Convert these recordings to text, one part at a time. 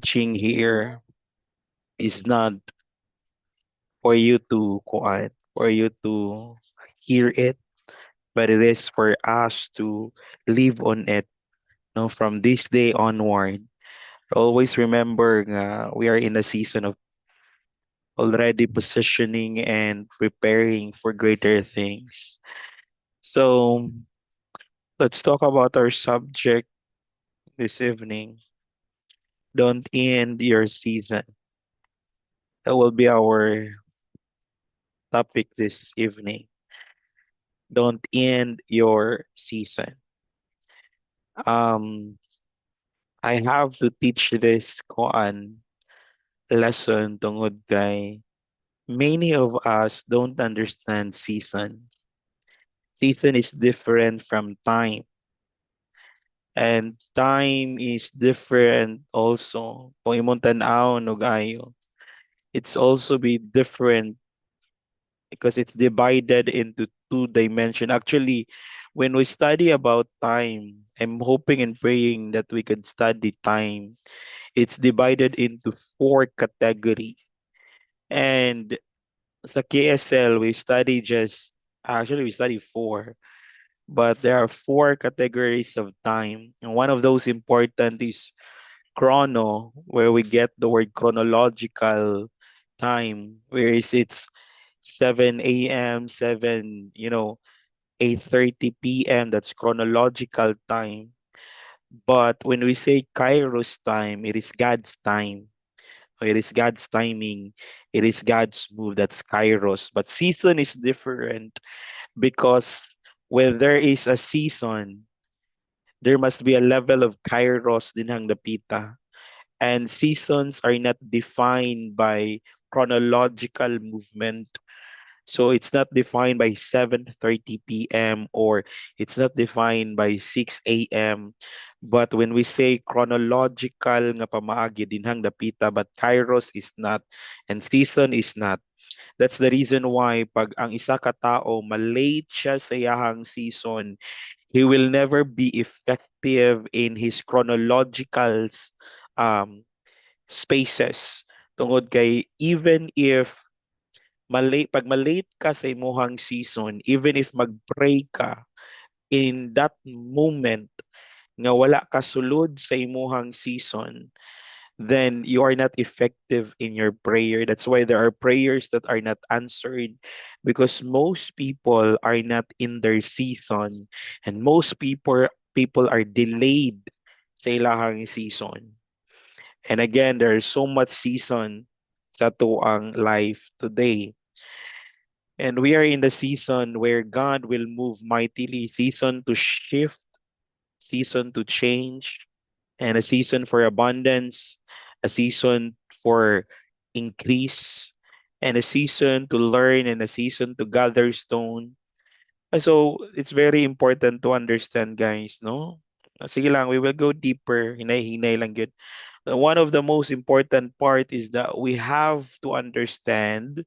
teaching here is not for you to quiet, for you to hear it, but it is for us to live on it. No, from this day onward, always remember we are in a season of already positioning and preparing for greater things. So let's talk about our subject this evening. Don't end your season. That will be our topic this evening. Don't end your season. Um, I have to teach this koan lesson tungod kay many of us don't understand season. Season is different from time, and time is different also. Kung imong tan-aw no gayo, it's also be different because it's divided into two dimension. Actually, when we study about time, I'm hoping and praying that we can study time. It's divided into four category. And sa KSL, we study just, actually we study four, but there are four categories of time. And one of those important is chrono, where we get the word chronological time, whereas it's 7 a.m., 8:30 p.m., that's chronological time. But when we say Kairos time, it is God's time. It is God's timing. It is God's move. That's Kairos. But season is different because when there is a season, there must be a level of Kairos din hang dapita. And seasons are not defined by chronological movement. So it's not defined by 7:30 p.m. or it's not defined by 6 a.m. But when we say chronological nga pamaagi dinhang dapita, but Kairos is not and season is not. That's the reason why pag ang isa ka tao malate siya sa iyahang season, he will never be effective in his chronological um, spaces. Tungod kay even if pag malate ka sa imuhang season, even if mag-pray ka in that moment nga wala ka sulod sa imuhang season, then you are not effective in your prayer. That's why there are prayers that are not answered because most people are not in their season and most people are delayed sa ilahang season. And again, there is so much season sa tuang life today. And we are in the season where God will move mightily, season to shift, season to change, and a season for abundance, a season for increase, and a season to learn, and a season to gather stone. So it's very important to understand, guys, no? Sige lang, we will go deeper. Hinay-hinay lang yun. One of the most important part is that we have to understand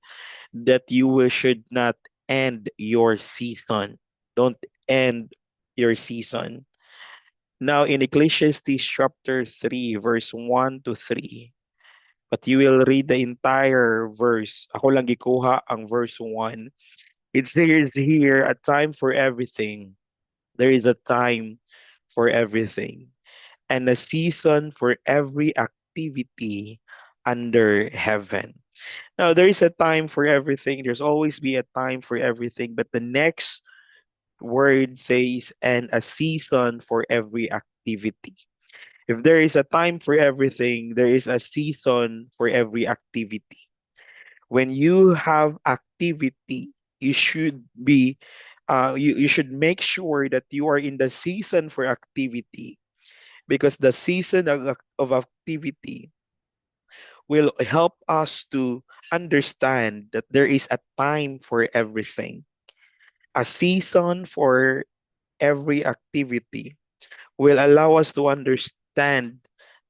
that should not end your season. Don't end your season. Now in Ecclesiastes chapter 3, verse 1 to 3, but you will read the entire verse. Ako lang gikuha ang verse 1. It says here, a time for everything. There is a time for everything and a season for every activity under heaven. Now, there is a time for everything. There's always be a time for everything. But the next word says, and a season for every activity. If there is a time for everything, there is a season for every activity. When you have activity, you should be, you should make sure that you are in the season for activity because the season of activity will help us to understand that there is a time for everything. A season for every activity will allow us to understand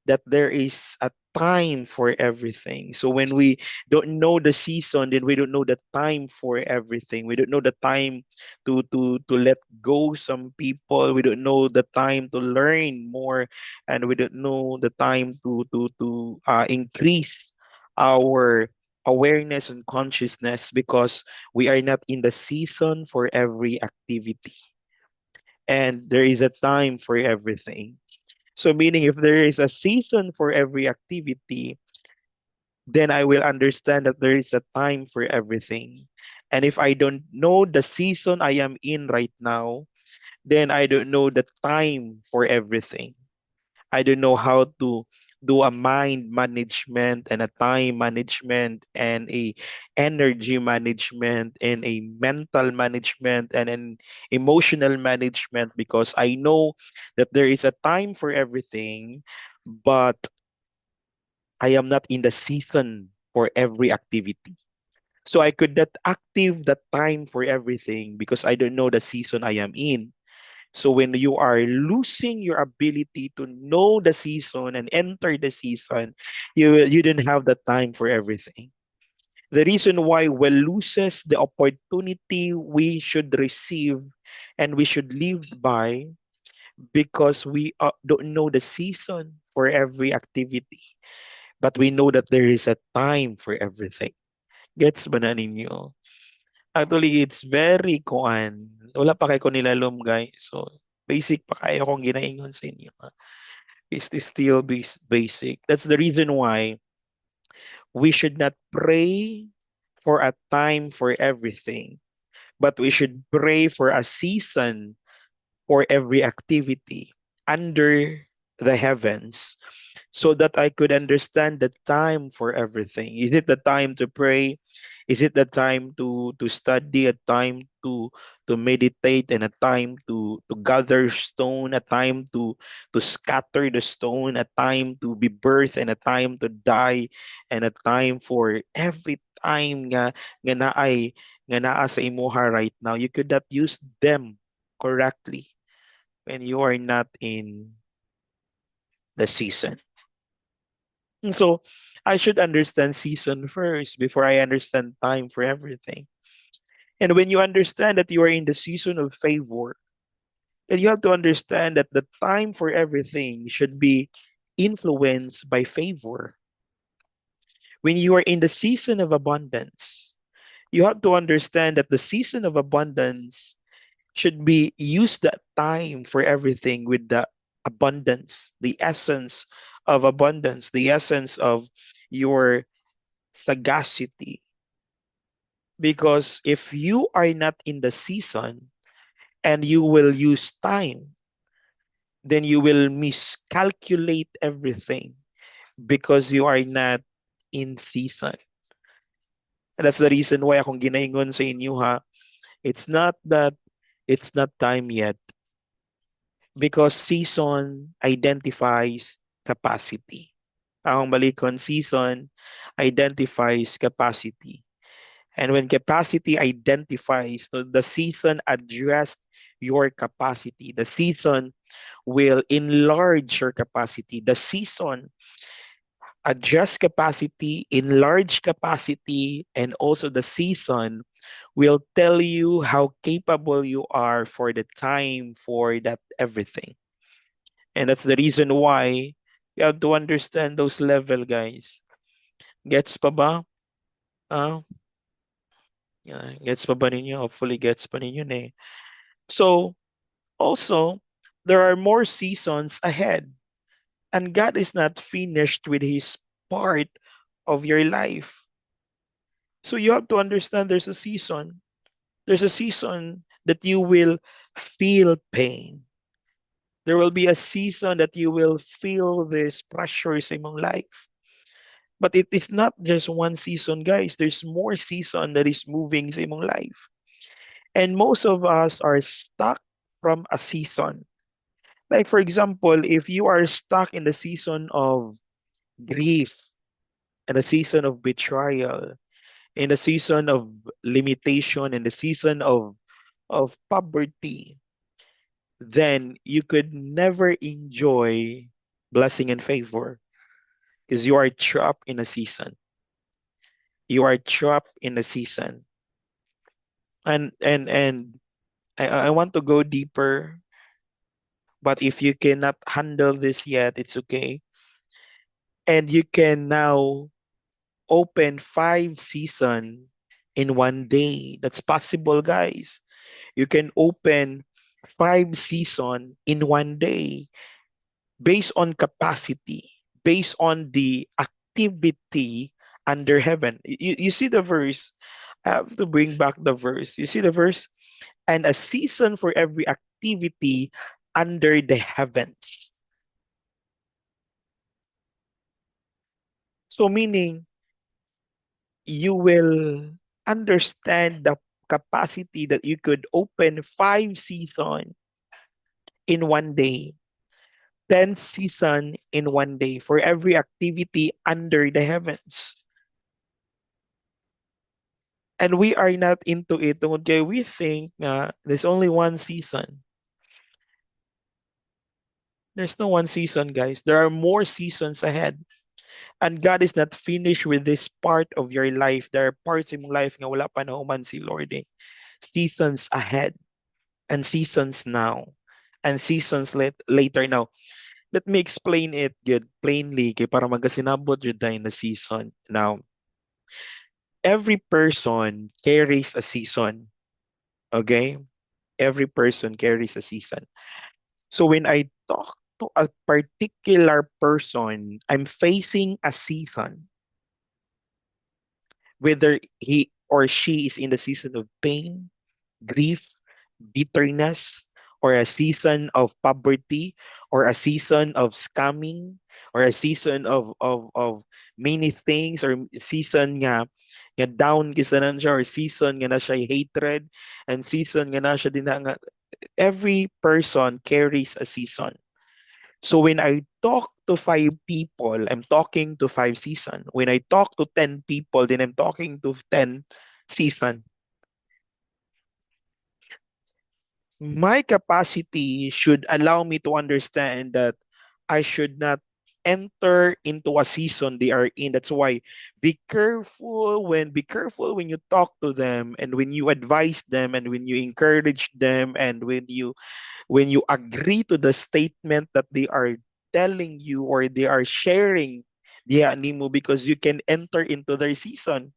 that there is a time for everything. So when we don't know the season, then we don't know the time for everything. We don't know the time to let go some people. We don't know the time to learn more, and we don't know the time to increase our awareness and consciousness, because we are not in the season for every activity, and there is a time for everything. So, meaning if there is a season for every activity, then I will understand that there is a time for everything. And if I don't know the season I am in right now, then I don't know the time for everything. I don't know how to do a mind management and a time management and a energy management and a mental management and an emotional management, because I know that there is a time for everything, but I am not in the season for every activity. So I could not active the time for everything because I don't know the season I am in. So when you are losing your ability to know the season and enter the season, you didn't have the time for everything. The reason why we loses the opportunity we should receive and we should live by, because we don't know the season for every activity, but we know that there is a time for everything. Gets ba na ninyo? Actually, it's very kuan. Wala pa kay ko nilalom, guys. So, basic pa kayo kung ginaingon sa inyo. It's still basic. That's the reason why we should not pray for a time for everything, but we should pray for a season for every activity under the heavens, so that I could understand the time for everything. Is it the time to pray? Is it the time to study? A time to meditate, and a time to gather stone? A time to scatter the stone? A time to be birthed, and a time to die? And a time for every time nga naa sa imuha right now. You could not use them correctly when you are not in the season. And so I should understand season first before I understand time for everything. And when you understand that you are in the season of favor, then you have to understand that the time for everything should be influenced by favor. When you are in the season of abundance, you have to understand that the season of abundance should be use that time for everything with the abundance, the essence of abundance, the essence of your sagacity. Because if you are not in the season and you will use time, then you will miscalculate everything because you are not in season. And that's the reason why akong ginaingon sa inyo, ha. It's not that it's not time yet, because season identifies capacity. Akong balikon, season identifies capacity. And when capacity identifies, so the season address your capacity. The season will enlarge your capacity. The season adjust capacity, enlarge capacity, and also the season will tell you how capable you are for the time for that everything. And that's the reason why you have to understand those level, guys. Gets pa ba? Ah, yeah, gets pa ba ninyo? Hopefully gets pa ninyo na eh. So, also, there are more seasons ahead. And God is not finished with his part of your life. So you have to understand there's a season. There's a season that you will feel pain. There will be a season that you will feel this pressures in your life. But it is not just one season, guys. There's more season that is moving in your life. And most of us are stuck from a season. Like for example, if you are stuck in the season of grief, in the season of betrayal, in the season of limitation, in the season of poverty, then you could never enjoy blessing and favor, because you are trapped in a season. You are trapped in a season. And I want to go deeper, but if you cannot handle this yet, it's okay. And you can now open 5 season in one day. That's possible, guys. You can open 5 season in one day based on capacity, based on the activity under heaven. You see the verse. I have to bring back the verse. You see the verse? And a season for every activity under the heavens. So meaning you will understand the capacity that you could open 5 season in one day, 10 season in one day for every activity under the heavens. And we are not into it. Okay, we think there's only one season. There's no one season, guys. There are more seasons ahead. And God is not finished with this part of your life. There are parts in your life nga wala pa nahuman si Lord eh. Seasons ahead and seasons now and seasons later now. Let me explain it good plainly kay para magasinabot jud tayo na season. Now, every person carries a season. Okay? Every person carries a season. So when I talk to a particular person, I'm facing a season, whether he or she is in the season of pain, grief, bitterness, or a season of poverty, or a season of scamming, or a season of many things, or season nga down kisa na siya, or season nga na siya hatred, and season nga na siya din nga, every person carries a season. So when I talk to 5 people, I'm talking to 5 season. When I talk to 10 people, then I'm talking to 10 season. My capacity should allow me to understand that I should not enter into a season they are in. That's why be careful when you talk to them, and when you advise them, and when you encourage them, and when you agree to the statement that they are telling you or they are sharing the animo, because you can enter into their season.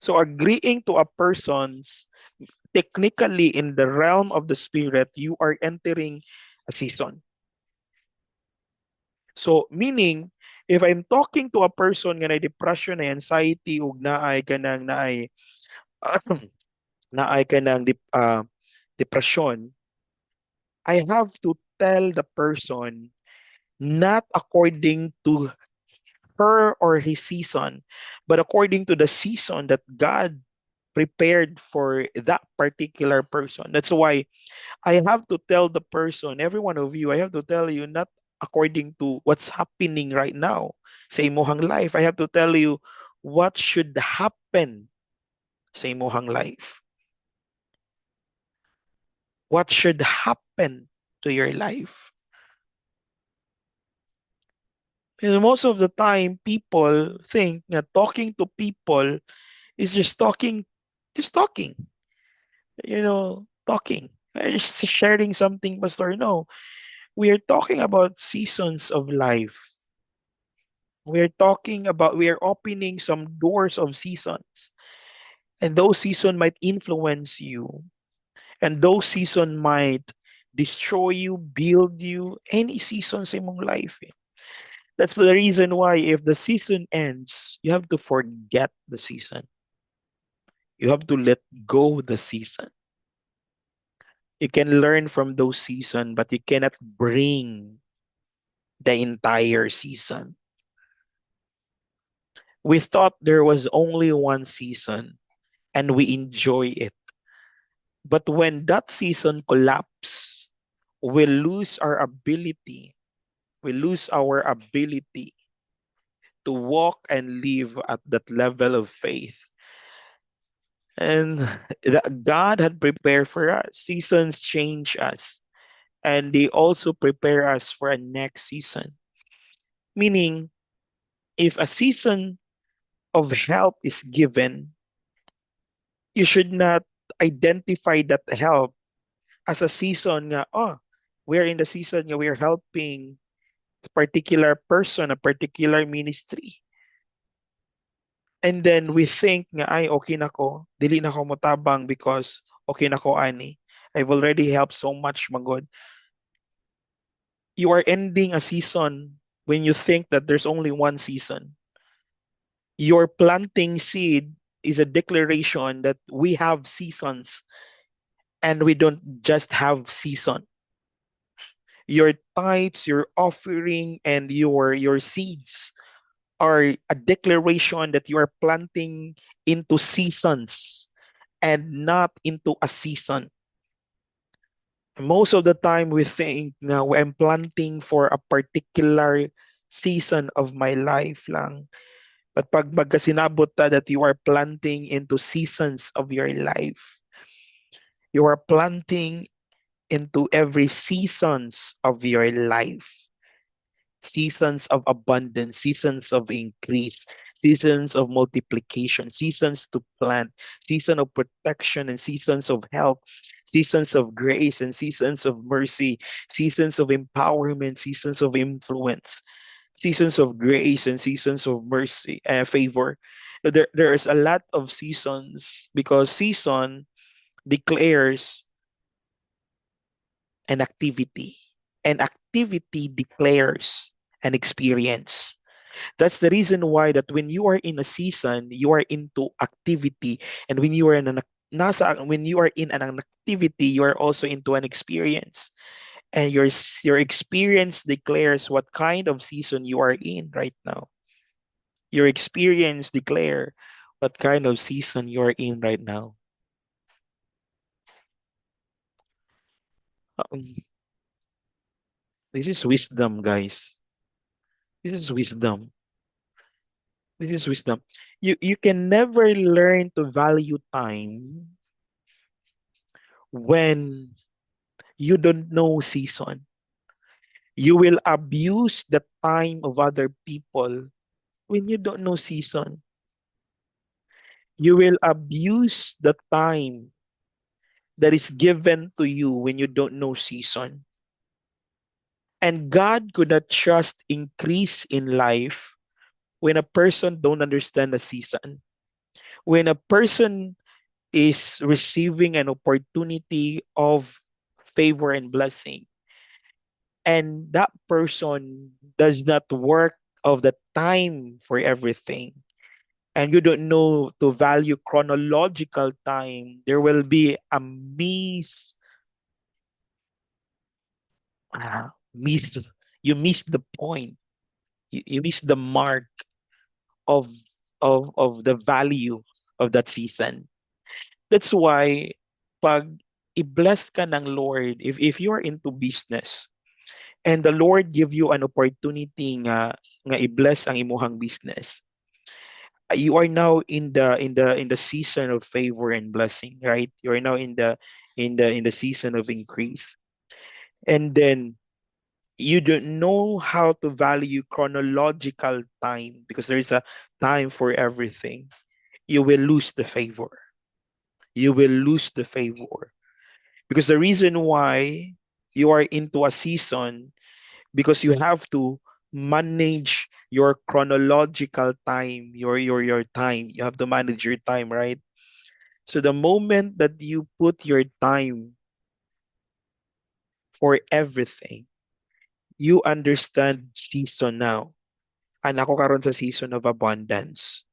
So agreeing to a person's, technically in the realm of the spirit, you are entering a season. So meaning, if I'm talking to a person nga na depression, na anxiety, ug naay kanang naay naay kanang depression, I have to tell the person not according to her or his season, but according to the season that God prepared for that particular person. That's why I have to tell the person, every one of you, I have to tell you not according to what's happening right now sa imuhang life. I have to tell you what should happen sa imuhang life. What should happen to your life. Because most of the time, people think that talking to people is just talking, talking. Just sharing something, Pastor. No, we are talking about seasons of life. We are opening some doors of seasons. And those seasons might influence you. And those seasons might destroy you, build you, any seasons in mong life. Eh. That's the reason why if the season ends, you have to forget the season. You have to let go the season. You can learn from those seasons, but you cannot bring the entire season. We thought there was only one season and we enjoy it. But when that season collapse, we lose our ability. We lose our ability to walk and live at that level of faith. And that God had prepared for us. Seasons change us. And they also prepare us for a next season. Meaning, if a season of help is given, you should not identify that help as a season nga, oh, we're in the season nga we're helping a particular person, a particular ministry. And then we think nga, ay, okay na ko, dili na ko motabang because okay na ko ani. I've already helped so much, magod. You are ending a season when you think that there's only one season. Your planting seed is a declaration that we have seasons and we don't just have season. Your tithes, your offering, and your seeds are a declaration that you are planting into seasons and not into a season. Most of the time we think na I'm planting for a particular season of my life lang. But pag magkasinabot ta that you are planting into seasons of your life, you are planting into every seasons of your life. Seasons of abundance, seasons of increase, seasons of multiplication, seasons to plant, season of protection and seasons of help, seasons of grace and seasons of mercy, seasons of empowerment, seasons of influence, seasons of grace and seasons of mercy, favor. There is a lot of seasons because season declares an activity, and activity declares an experience. That's the reason why that when you are in a season, you are into activity, and when you are in when you are in an activity, you are also into an experience, and your experience declares what kind of season you are in right now. Your experience declare what kind of season you are in right now. Um, this is wisdom, guys. This is wisdom. This is wisdom. You can never learn to value time when you don't know season. You will abuse the time of other people when you don't know season. You will abuse the time that is given to you when you don't know season. And God could not trust increase in life when a person don't understand the season. When a person is receiving an opportunity of favor and blessing, and that person does not work of the time for everything, and you don't know to value chronological time, there will be a miss, you miss the point, you miss the mark of of the value of that season. That's why pag i-bless ka ng Lord, if you are into business and the Lord give you an opportunity nga i-bless ang imuhang business, you are now in the season of favor and blessing, right? You are now in the season of increase. And then you don't know how to value chronological time because there is a time for everything. You will lose the favor. You will lose the favor. Because the reason why you are into a season, because you have to manage your chronological time, your time. You have to manage your time, right? So the moment that you put your time for everything, you understand season now. And ako karon sa season of abundance.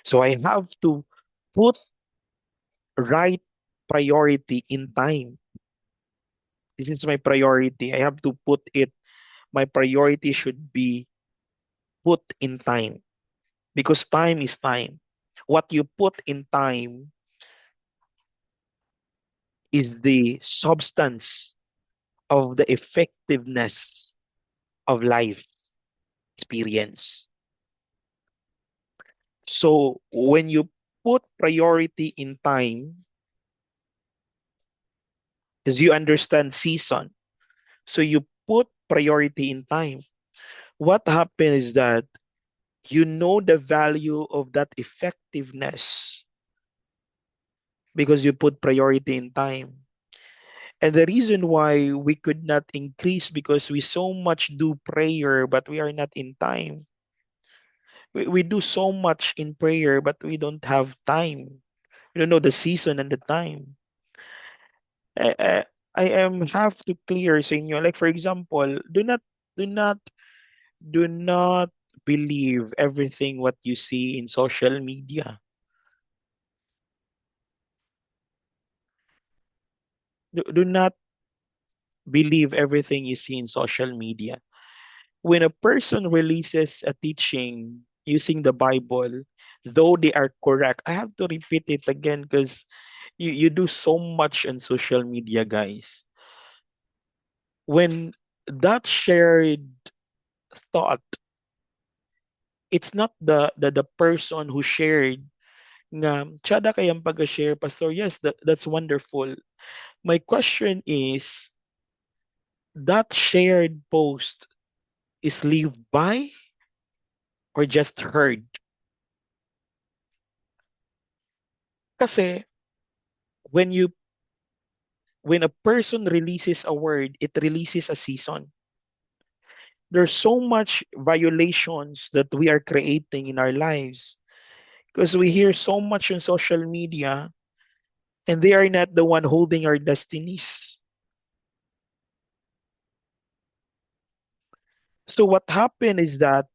So I have to put right priority in time. This is my priority. I have to put it, my priority should be put in time because time is time. What you put in time is the substance of the effectiveness of life experience. So when you put priority in time, because you understand season, so you put priority in time. What happened is that you know the value of that effectiveness because you put priority in time. And the reason why we could not increase because we so much do prayer, but we are not in time. We do so much in prayer, but we don't have time. We don't know the season and the time. I, I, I am have to clear sa inyo. Like for example, do not, do not believe everything what you see in social media. Do not believe everything you see in social media. When a person releases a teaching using the Bible, though they are correct, I have to repeat it again because you do so much on social media, guys. When that shared thought, it's not the person who shared nga, tsada kayang pag-share, Pastor. Yes, that's wonderful. My question is, that shared post is lived by or just heard? Kasi when you when a person releases a word, it releases a season. There's so much violations that we are creating in our lives because we hear so much on social media and they are not the one holding our destinies. So what happened is that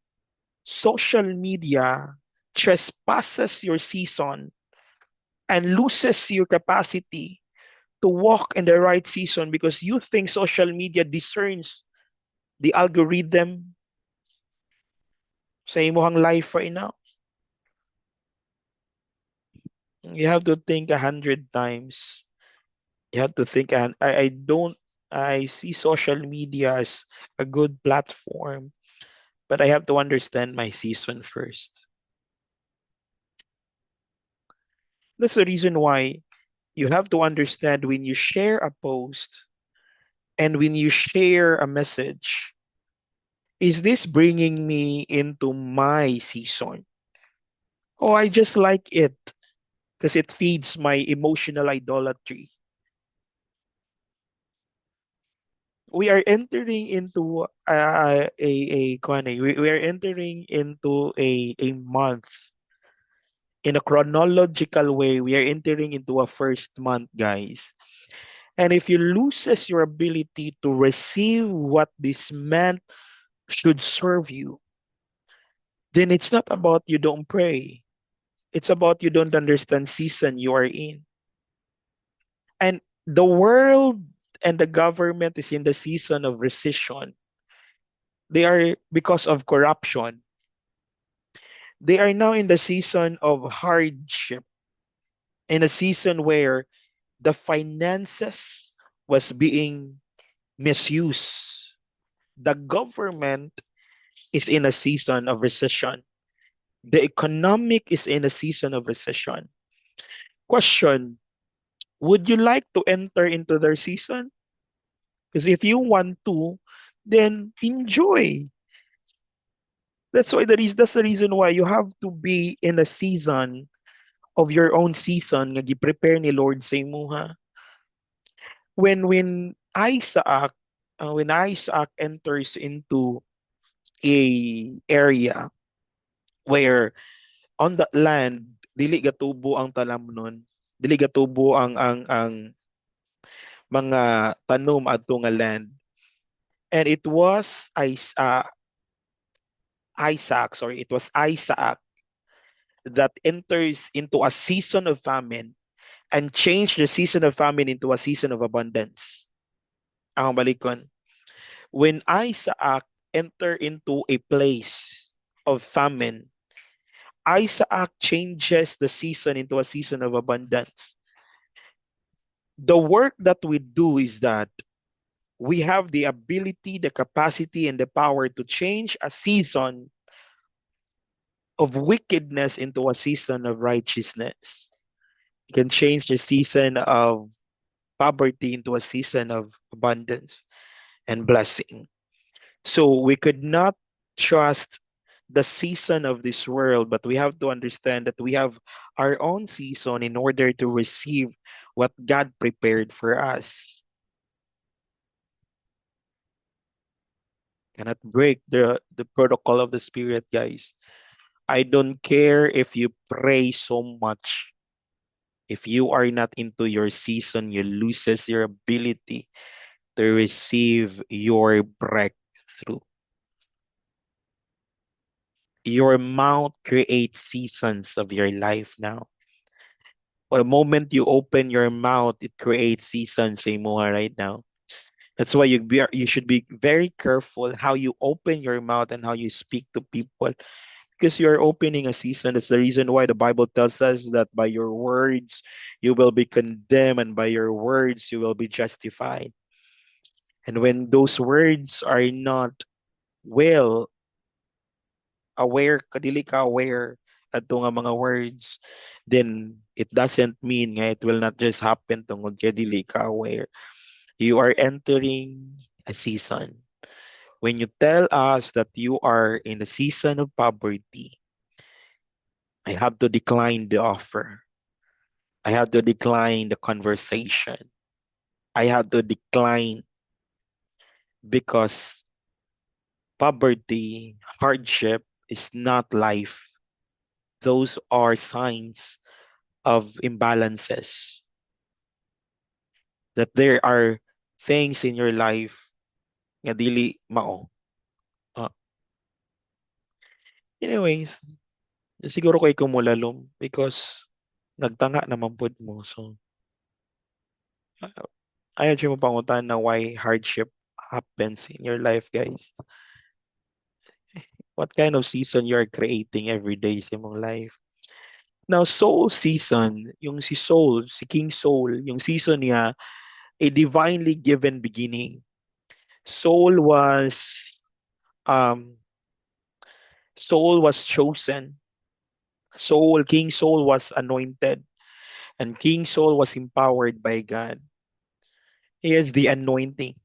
social media trespasses your season and loses your capacity to walk in the right season because you think social media discerns the algorithm sa imong life right now. You have to think 100 times. You have to think, and I don't, I see social media as a good platform, but I have to understand my season first. That's the reason why you have to understand when you share a post and when you share a message, is this bringing me into my season? Oh, I just like it because it feeds my emotional idolatry. We are entering into we are entering into a month in a chronological way. We are entering into a first month, guys. And if you loses your ability to receive what this month should serve you, then it's not about you don't pray. It's about you don't understand season you are in. And the world and the government is in the season of recession. They are because of corruption. They are now in the season of hardship, in a season where the finances was being misused. The government is in a season of recession. The economic is in a season of recession. Question, would you like to enter into their season? Because if you want to, then enjoy. That's the reason why you have to be in a season of your own season nga gi-prepare ni Lord sa imuha. When Isaac enters into a area where on that land dili gatubo ang talamnon, dili gatubo ang mga tanom adto nga land, and it was Isaac that enters into a season of famine and change the season of famine into a season of abundance. Ang balikon, when Isaac enter into a place of famine, Isaac changes the season into a season of abundance. The work that we do is that we have the ability, the capacity, and the power to change a season of wickedness into a season of righteousness. You can change the season of poverty into a season of abundance and blessing. So we could not trust the season of this world, but we have to understand that we have our own season in order to receive what God prepared for us. Cannot break the protocol of the Spirit, guys. I don't care if you pray so much. If you are not into your season, you loses your ability to receive your breakthrough. Your mouth creates seasons of your life now. The moment you open your mouth, it creates seasons sa imo right now. That's why you should be very careful how you open your mouth and how you speak to people, because you're opening a season. That's the reason why the Bible tells us that by your words you will be condemned, and by your words you will be justified. And when those words are not well aware, kadili ka aware adto nga mga words, then it doesn't mean nga it will not just happen tungod kay dili ka aware. You are entering a season. When you tell us that you are in a season of poverty, I have to decline the offer. I have to decline the conversation. I have to decline because poverty, hardship is not life. Those are signs of imbalances. That there are things in your life nga dili mao. Uh, anyways, siguro kay kumulalom because nagtanga naman pod mo. So, ayaw siya mo pangutan na why hardship happens in your life, guys. What kind of season you are creating every day sa imong life. Now, Soul season, yung si Soul, si King Soul, yung season niya, a divinely given beginning. Soul was um Soul was chosen. King Soul was anointed, and King Soul was empowered by God. He has the anointing,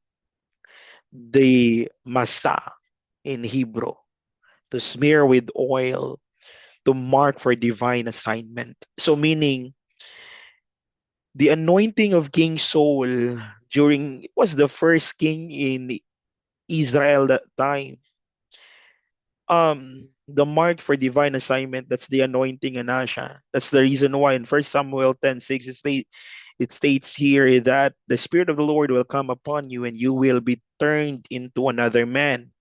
the masa in Hebrew, to smear with oil, to mark for divine assignment. So meaning the anointing of King Saul during was the first king in Israel that time. The mark for divine assignment, that's the anointing in Asha. That's the reason why in First Samuel 10:6 it states here that the Spirit of the Lord will come upon you and you will be turned into another man.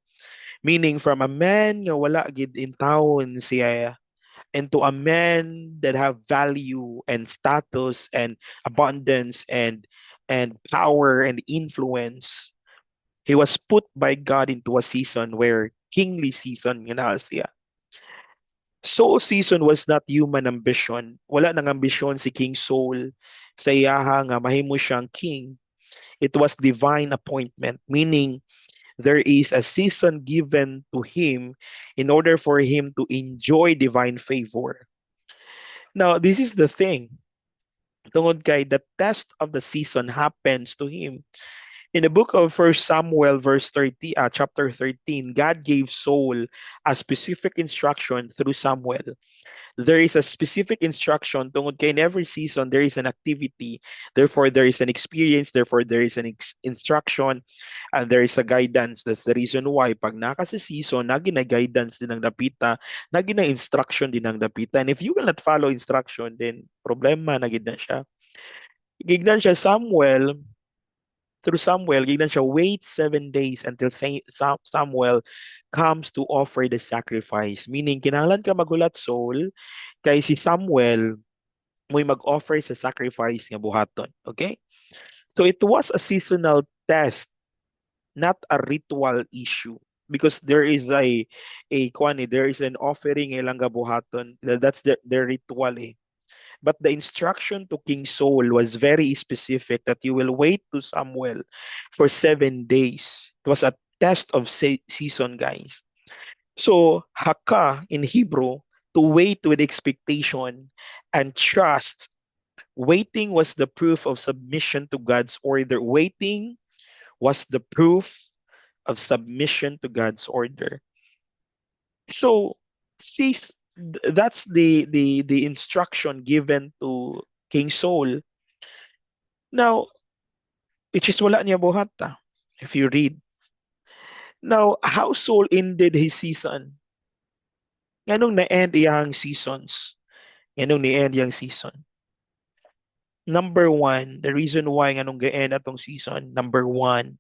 Meaning from a man nga wala gid in taon siya into a man that have value and status and abundance and power and influence. He was put by God into a season where kingly season yun na siya. Soul season was not human ambition. Wala nang ambisyon si King Saul sa iyaha nga mahimo siyang king. It was divine appointment, meaning there is a season given to him in order for him to enjoy divine favor. Now, this is the thing. Tungod kay the test of the season happens to him. In the book of First Samuel, chapter 13, God gave Saul a specific instruction through Samuel. There is a specific instruction tungod kay in every season there is an activity, therefore there is an experience, therefore there is an instruction, and there is a guidance. That's the reason why pag naka sa season nagi na guidance din ang dapita, nagi na instruction din ang dapita, and if you will not follow instruction then problema na gid na siya. Gignan siya through Samuel, gignan siya wait 7 days until Samuel comes to offer the sacrifice. Meaning, kinahanglan ka magulat, Saul, kay si Samuel mo'y mag-offer sa sacrifice nga buhaton. Okay? So it was a seasonal test, not a ritual issue. Because there is there is an offering ilang buhaton. That's their ritual eh. But the instruction to King Saul was very specific that you will wait to Samuel for 7 days. It was a test of season, guys. So, haka in Hebrew, to wait with expectation and trust. Waiting was the proof of submission to God's order. Waiting was the proof of submission to God's order. So, that's the instruction given to King Saul. Now, which is wala niya buhat if you read. Now, how Saul ended his season? Nganong na-end iyang seasons? Nganong ni-end iyang season? Number one, the reason why nganong ga-end atong season, number one,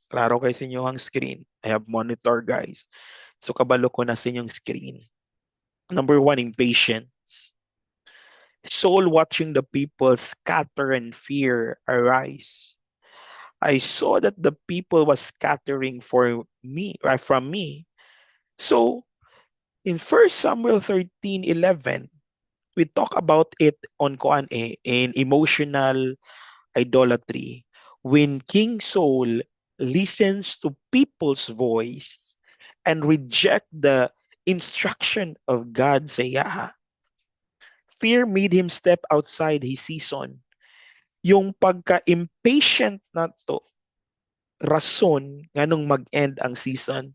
klaro kay sa inyo ang screen. I have monitor, guys. So, kabalo ko na sa inyong screen. Number one, impatience. Saul watching the people scatter and fear arise. I saw that the people was scattering for me, from me. So in First Samuel 13:11, we talk about it on Koan in emotional idolatry. When King Saul listens to people's voice and reject the instruction of God sa Yaha, fear made him step outside his season. Yung pagka-impatient na to, rason nga nung mag-end ang season.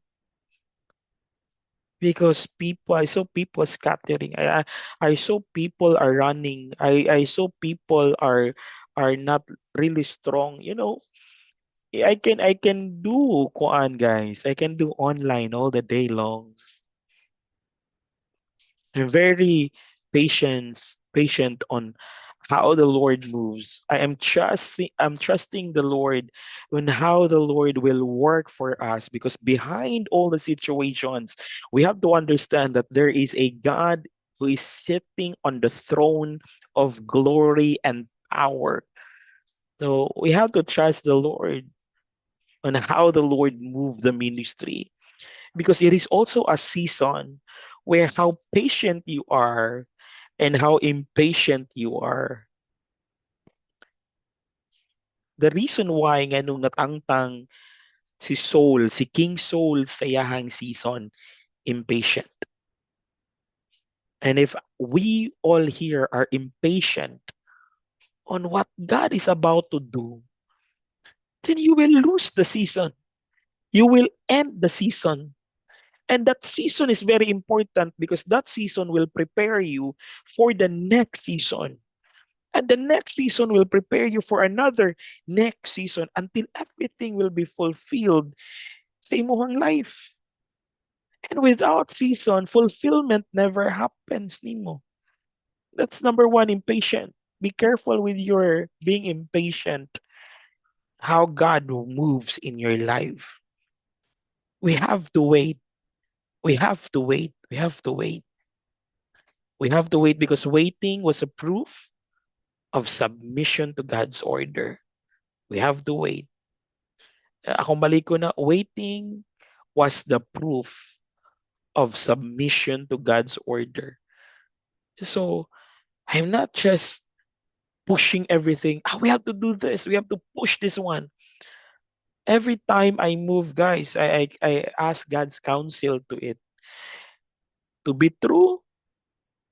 Because I saw people scattering. I saw people are running. I saw people are not really strong. I can do kuan, guys. I can do online all the day long. I'm very patient on how the Lord moves. I'm trusting the Lord on how the Lord will work for us, because behind all the situations, we have to understand that there is a God who is sitting on the throne of glory and power. So we have to trust the Lord on how the Lord moved the ministry, because it is also a season where how patient you are and how impatient you are. The reason why nga nung natangtang si King Saul sa yahang season, impatient. And if we all here are impatient on what God is about to do, then you will lose the season. You will end the season. And that season is very important, because that season will prepare you for the next season. And the next season will prepare you for another next season until everything will be fulfilled sa imong life. And without season, fulfillment never happens, Nemo. That's number one, impatient. Be careful with your being impatient, how God moves in your life. We have to wait. We have to wait. We have to wait. We have to wait, because waiting was a proof of submission to God's order. We have to wait. Akong balik ko na, waiting was the proof of submission to God's order. So, I'm not just pushing everything. We have to do this. We have to push this one. Every time I move, guys, I ask God's counsel to it. To be true,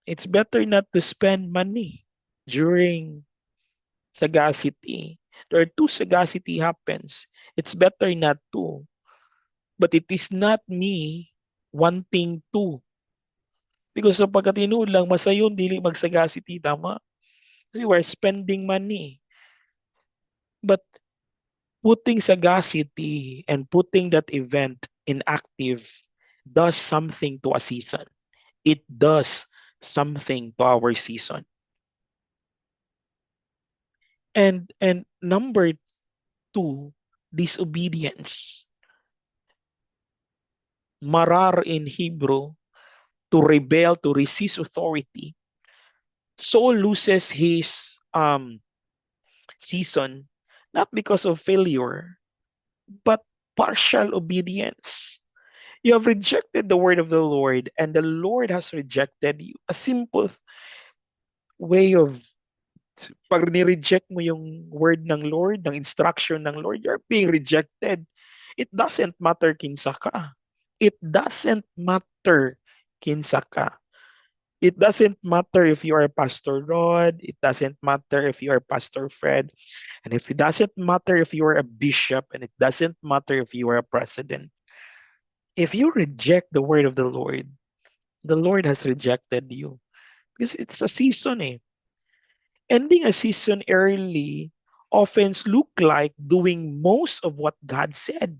it's better not to spend money during sagacity. There are two sagacity happens. It's better not to. But it is not me wanting to. Because sa pagkatinood lang, masayon, dili magsagacity, tama? Kasi we're spending money. But putting sagacity and putting that event in active does something to a season. It does something to our season. And number two, disobedience. Marar in Hebrew, to rebel, to resist authority. Saul loses his season not because of failure, but partial obedience. You have rejected the word of the Lord, and the Lord has rejected you. A simple way of pag ni-reject mo yung word ng Lord, ng instruction ng Lord, you're being rejected. It doesn't matter kinsa ka. It doesn't matter kinsa ka. It doesn't matter if you are Pastor Rod. It doesn't matter if you are Pastor Fred. And if it doesn't matter if you are a bishop, and it doesn't matter if you are a president. If you reject the word of the Lord has rejected you. Because it's a season eh. Ending a season early often look like doing most of what God said.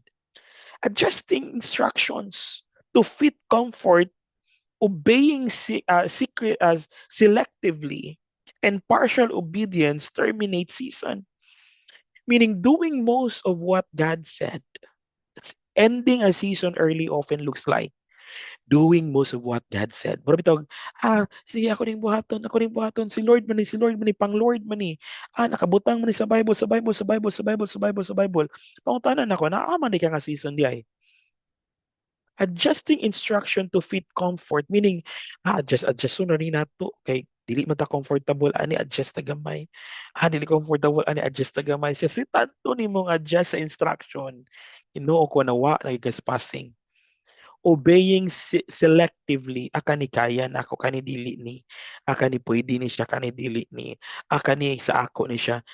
Adjusting instructions to fit comfort, obeying secret as selectively, and partial obedience terminate season. Meaning doing most of what God said. It's ending a season early often looks like doing most of what God said. Pero bitog, sige ako ning buhaton, si Lord man ni, pang Lord man ni. Nakabutang man ni sa Bible, sa Bible, sa Bible, sa Bible, sa Bible, sa Bible. Pangutanan ako, naaman di ka nga season di ay. Adjusting instruction to fit comfort, meaning, adjust so na rin nato, kay dili man ta comfortable, ani adjust ta gamay. Dili comfortable, ani adjust ta gamay. Sa si tanto ni mong adjust sa instruction, inuo ko na wa, nag-passing obeying selectively akani kaya na ako kani dili ni akani pwede ni siya kani dili ni akani sa ako ni siya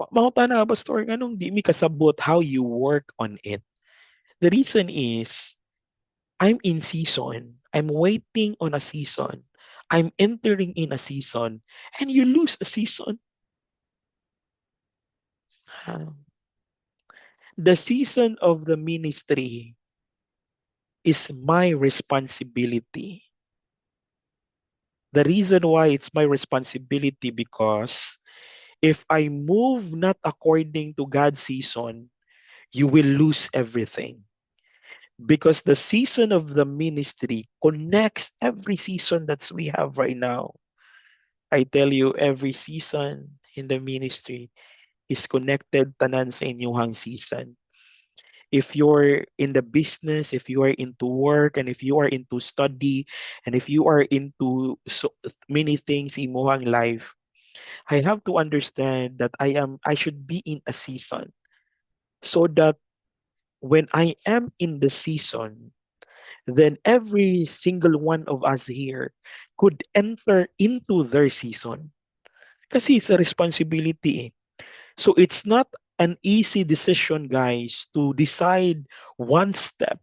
mauta na pastor nganong di mi kasabot how you work on it. The reason is I'm in season, I'm waiting on a season, I'm entering in a season, and you lose a season. The season of the ministry is my responsibility. The reason why it's my responsibility because if I move not according to God's season, you will lose everything. Because the season of the ministry connects every season that we have right now. I tell you, every season in the ministry is connected tanan sa inyong season. If you're in the business, if you are into work, and if you are into study, and if you are into so many things in imuhang life, I have to understand that I should be in a season so that when I am in the season, then every single one of us here could enter into their season. Kasi it's a responsibility. So it's not an easy decision, guys, to decide one step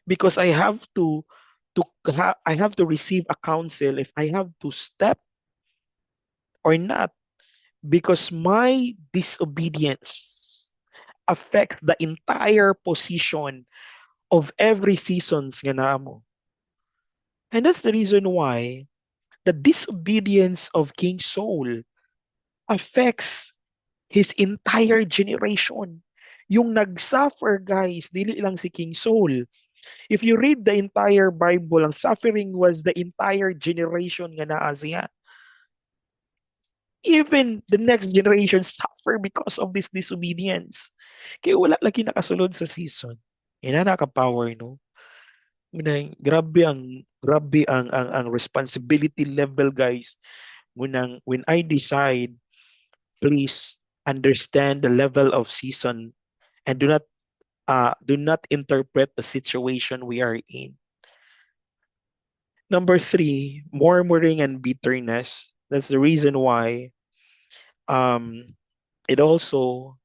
because I have to receive a counsel if I have to step or not because my disobedience affect the entire position of every seasons nga namo. And that's the reason why the disobedience of King Saul affects his entire generation. Yung nagsuffer, guys, dili lang si King Saul. If you read the entire Bible, ang suffering was the entire generation nga naa siya. Even the next generation suffer because of this disobedience. Kaya wala lagi nakasulod sa season. Ina naka-power, no? Grabe ang responsibility level, guys. Munang when I decide, please understand the level of season and do not interpret the situation we are in. Number three, murmuring and bitterness. That's the reason why um it also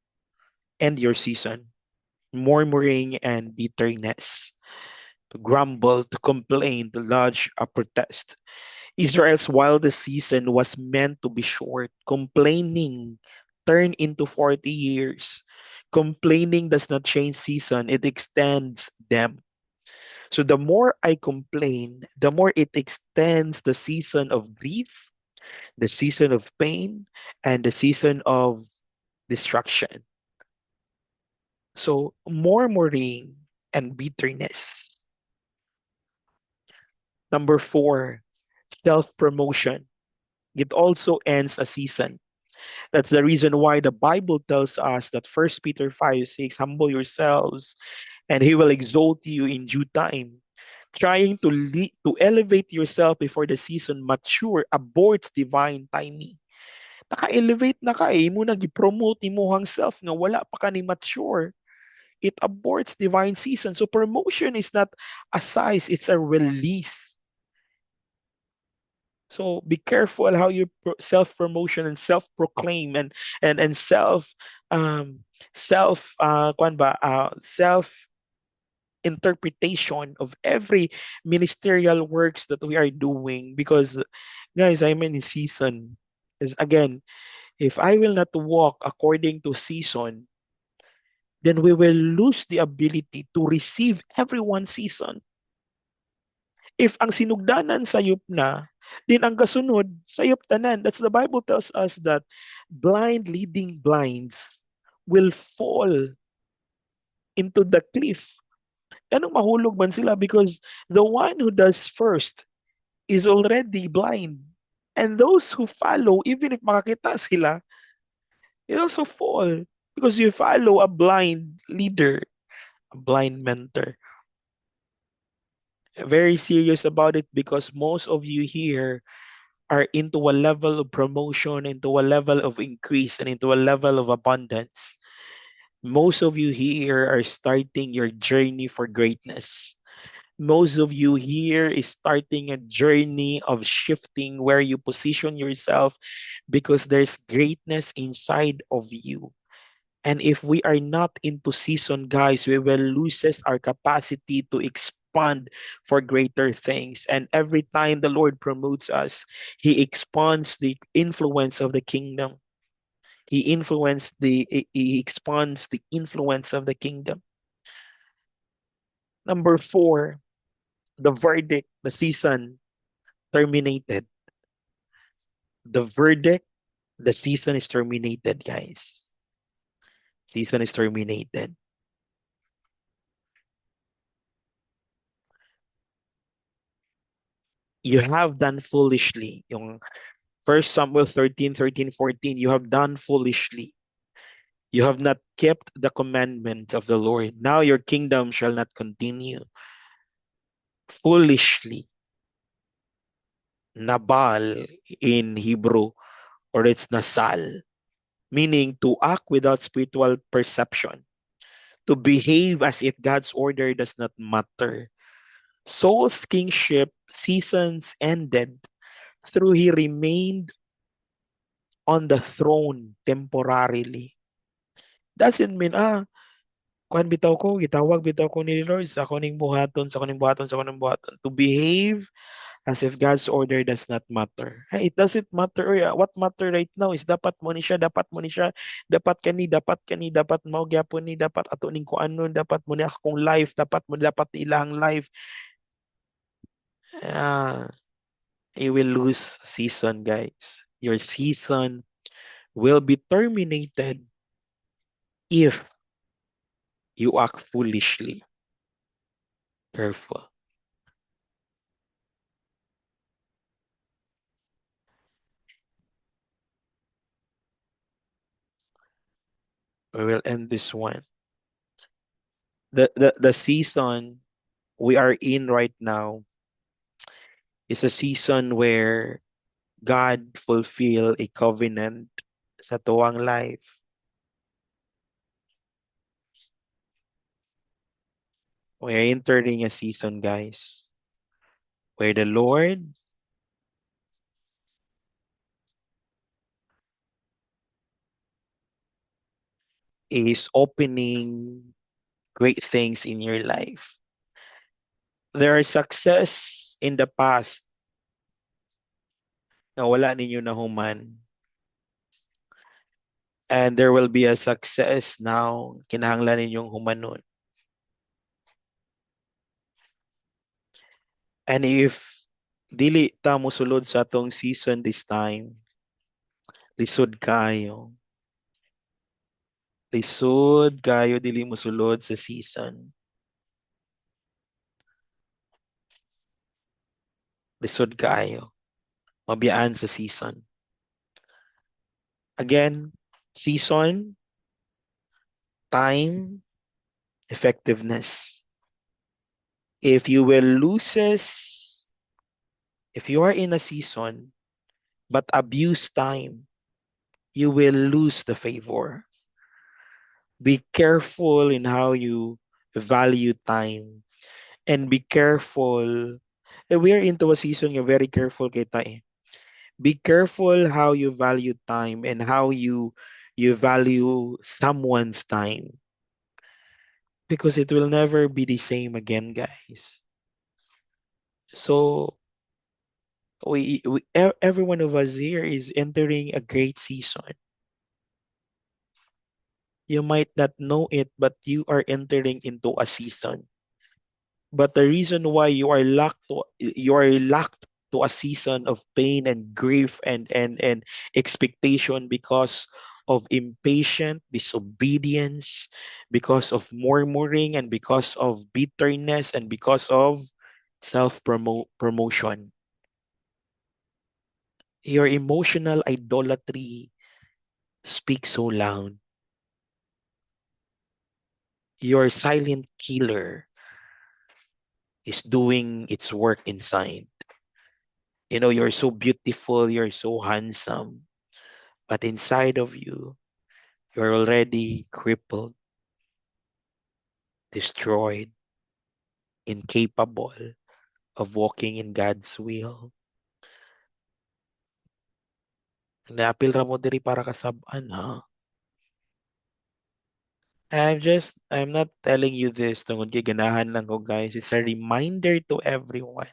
end your season. Murmuring and bitterness. To grumble, to complain, to lodge a protest. Israel's wildest season was meant to be short. Complaining turned into 40 years. Complaining does not change season, it extends them. So the more I complain, the more it extends the season of grief, the season of pain, and the season of destruction. So murmuring and bitterness. Number four, self-promotion. It also ends a season. That's the reason why the Bible tells us that First Peter 5:6, humble yourselves, and he will exalt you in due time. Trying to elevate yourself before the season mature aborts divine timing. Naka-elevate na ka eh, mo nag-promote mo hang self nga wala pa ka ni mature. It aborts divine season. So promotion is not a size, it's a release. So be careful how you self promotion and self proclaim and self self kwan ba self interpretation of every ministerial works that we are doing. Because, guys, I'm in a season. Is again, if I will not walk according to season, then we will lose the ability to receive everyone's season. If ang sinugdanan sayop na, then ang kasunod, sayop tanan. That's the Bible tells us that blind leading blinds will fall into the cliff. Anong mahulog man sila? Because the one who does first is already blind. And those who follow, even if makakita sila, they also fall. Because you follow a blind leader, a blind mentor. Very serious about it because most of you here are into a level of promotion, into a level of increase, and into a level of abundance. Most of you here are starting your journey for greatness. Most of you here is starting a journey of shifting where you position yourself because there's greatness inside of you. And if we are not into season, guys, we will loses our capacity to expand for greater things. And every time the Lord promotes us, He expands the influence of the kingdom. He expands the influence of the kingdom. Number four, the verdict, the season terminated. The verdict, the season is terminated, guys. Season is terminated. You have done foolishly. Yung First Samuel 13, 14. You have done foolishly. You have not kept the commandment of the Lord. Now your kingdom shall not continue. Foolishly. Nabal in Hebrew, or it's nasal, meaning to act without spiritual perception, to behave as if God's order does not matter. Saul's kingship seasons ended through he remained on the throne temporarily. Doesn't mean, kuan bitaw ko, gitawag bitaw ko ni Lord, sa kuning buhaton, sa kuning buhaton, sa kuning buhaton. To behave as if God's order does not matter. Hey, it doesn't matter. What matter right now is dapat mo ni siya, dapat mo ni siya, dapat kani, dapat mo gyapon ni, dapat ato ning kuanon, dapat mo ni akong life, dapat ilang life. Ah, you will lose season, guys. Your season will be terminated if you act foolishly. Careful. We will end this one. The season we are in right now is a season where God fulfill a covenant sa tuwang life. We are entering a season, guys, where the Lord is opening great things in your life. There are success in the past na wala ninyo nahuman. And there will be a success now kinahanglan ninyong humanon. And if dili ta mosulod sa atong season this time, lisod kayo. Lisod kayo dili mosulod sa season. Lisod kayo. Mabiyaan sa season. Again, season, time, effectiveness. If you will loses, if you are in a season but abuse time, you will lose the favor. Be careful in how you value time and be careful. We are into a season, you're very careful kay tayo. Be careful how you value time and how you value someone's time. because it will never be the same again, guys. So every one of us here is entering a great season. You might not know it, but you are entering into a season. But the reason why you are locked to a season of pain and grief and expectation because of impatient disobedience, because of murmuring, and because of bitterness, and because of promotion. Your emotional idolatry speaks so loud. Your silent killer is doing its work inside. You're so beautiful, you're so handsome, but inside of you, you're already crippled, destroyed, incapable of walking in God's will. Naapil ra mo diri para kasab-an, ha? I'm not telling you this tungod kay ganahan lang ko, guys. It's a reminder to everyone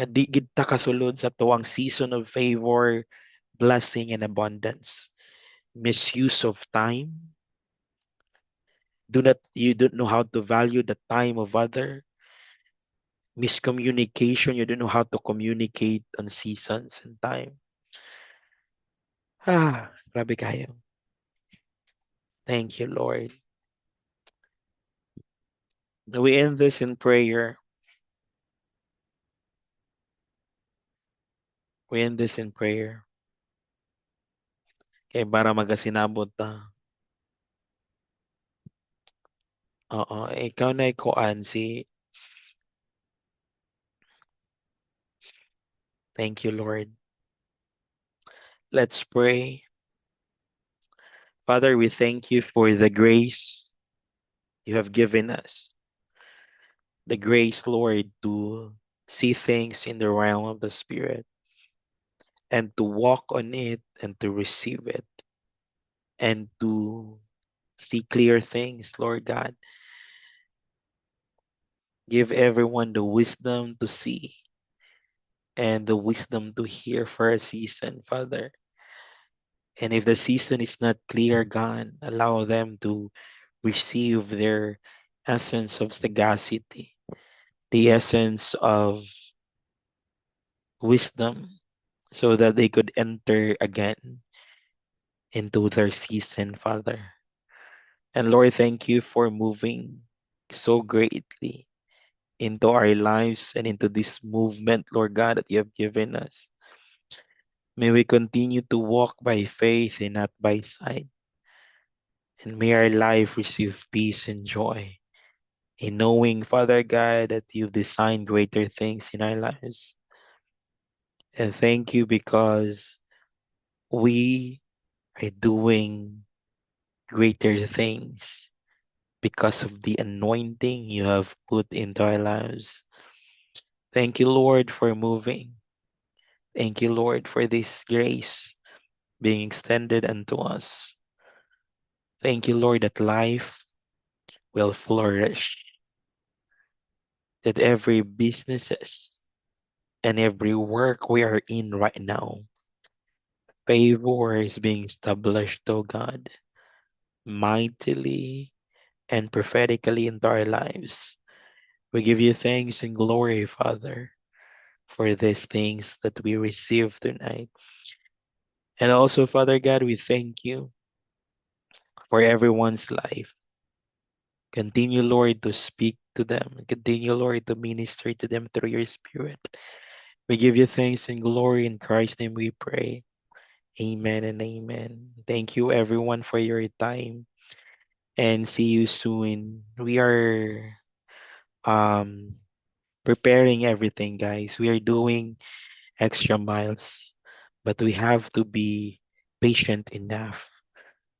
nga di gid ta kasulod sa tuwang season of favor, blessing, and abundance. Misuse of time. You don't know how to value the time of other. Miscommunication. You don't know how to communicate on seasons and time. Grabe kayo. Thank you, Lord. We end this in prayer. We end this in prayer. Kaya para magasinabot ta. Oo, ikaw na ikuan si. Thank you, Lord. Let's pray. Father, we thank you for the grace you have given us. The grace, Lord, to see things in the realm of the Spirit and to walk on it and to receive it and to see clear things, Lord God. Give everyone the wisdom to see and the wisdom to hear for a season, Father. And if the season is not clear, God, allow them to receive their essence of sagacity, the essence of wisdom, so that they could enter again into their season, Father. And Lord, thank you for moving so greatly into our lives and into this movement, Lord God, that you have given us. May we continue to walk by faith and not by sight. And may our life receive peace and joy in knowing, Father God, that you've designed greater things in our lives. And thank you because we are doing greater things because of the anointing you have put into our lives. Thank you, Lord, for moving. Thank you, Lord, for this grace being extended unto us. Thank you, Lord, that life will flourish, that every businesses and every work we are in right now, favor is being established, oh God, mightily and prophetically into our lives. We give you thanks and glory, Father, for these things that we receive tonight. And also, Father God, we thank you for everyone's life. Continue, Lord, to speak to them. Continue, Lord, to minister to them through your Spirit. We give you thanks and glory in Christ's name we pray. Amen and amen. Thank you, everyone, for your time. And see you soon. We are um preparing everything, guys. We are doing extra miles, but we have to be patient enough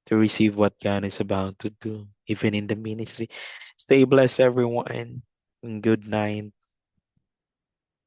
to receive what God is about to do, even in the ministry. Stay blessed, everyone, and good night.